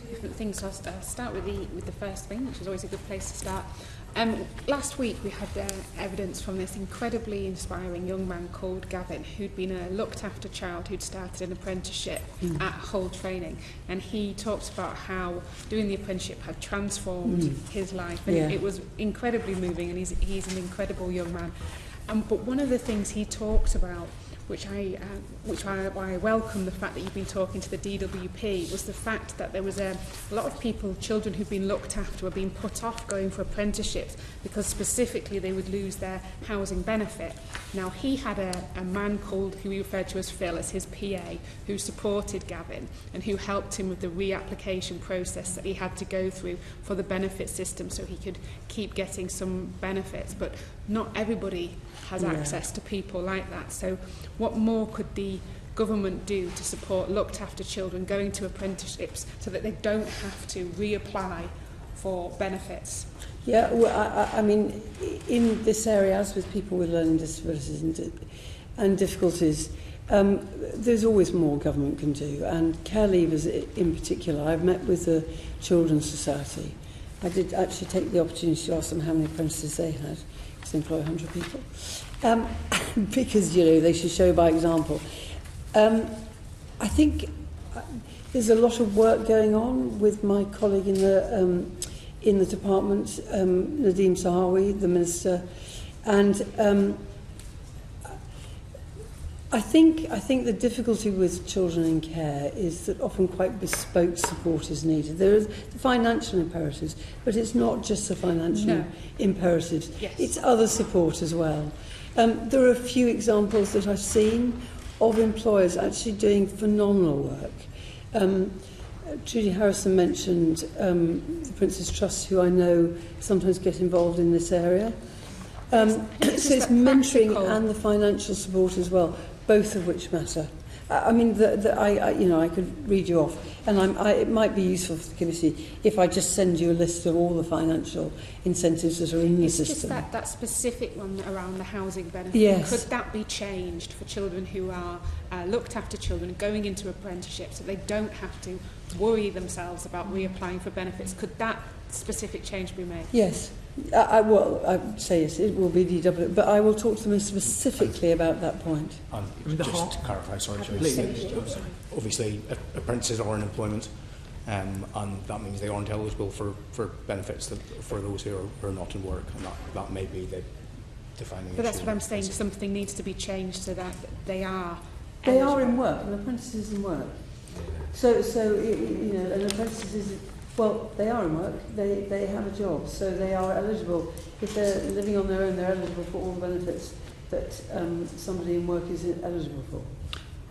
different things. So I'll start with the first thing, which is always a good place to start. Last week we had evidence from this incredibly inspiring young man called Gavin, who'd been a looked after child who'd started an apprenticeship at Hull Training, and he talked about how doing the apprenticeship had transformed his life, and it was incredibly moving, and he's an incredible young man. But one of the things he talked about, which I welcome the fact that you've been talking to the DWP, was the fact that there was a lot of people, children who've been looked after, were being put off going for apprenticeships because specifically they would lose their housing benefit. Now, he had a man called, who he referred to as Phil, as his PA, who supported Gavin and who helped him with the reapplication process that he had to go through for the benefit system so he could keep getting some benefits. But not everybody has access to people like that. So what more could the government do to support looked after children going to apprenticeships so that they don't have to reapply for benefits? Yeah, well, I mean, in this area, as with people with learning disabilities and difficulties, there's always more government can do. And care leavers in particular, I've met with the Children's Society. I did actually take the opportunity to ask them how many apprentices they had, because they employ 100 people. Because, you know, they should show by example. I think there's a lot of work going on with my colleague in the department, Nadeem Sahawi, the Minister, and I think the difficulty with children in care is that often quite bespoke support is needed. There is the financial imperatives, but it's not just the financial imperatives. Yes. It's other support as well. There are a few examples that I've seen of employers actually doing phenomenal work. Trudy Harrison mentioned the Prince's Trust, who I know sometimes get involved in this area. So it's mentoring and the financial support as well, both of which matter. I mean, I could read you off, and it might be useful for the committee if I just send you a list of all the financial incentives that are in the system. It's just that specific one around the housing benefit. Yes. Could that be changed for children who are looked after children going into apprenticeships so they don't have to worry themselves about reapplying for benefits? Could that specific change be made? Yes. I would say yes, it will be DW, but I will talk to them specifically about that point. Just to clarify, sorry, obviously apprentices are in employment, and that means they aren't eligible for benefits for those who are not in work, and that may be the defining issue. But that's what I'm saying, something needs to be changed so that they are eligible. They are in work, an apprentice is in work. So you know, an apprentice is... Well, they are in work, they have a job, so they are eligible. If they're living on their own, they're eligible for all the benefits that somebody in work is eligible for.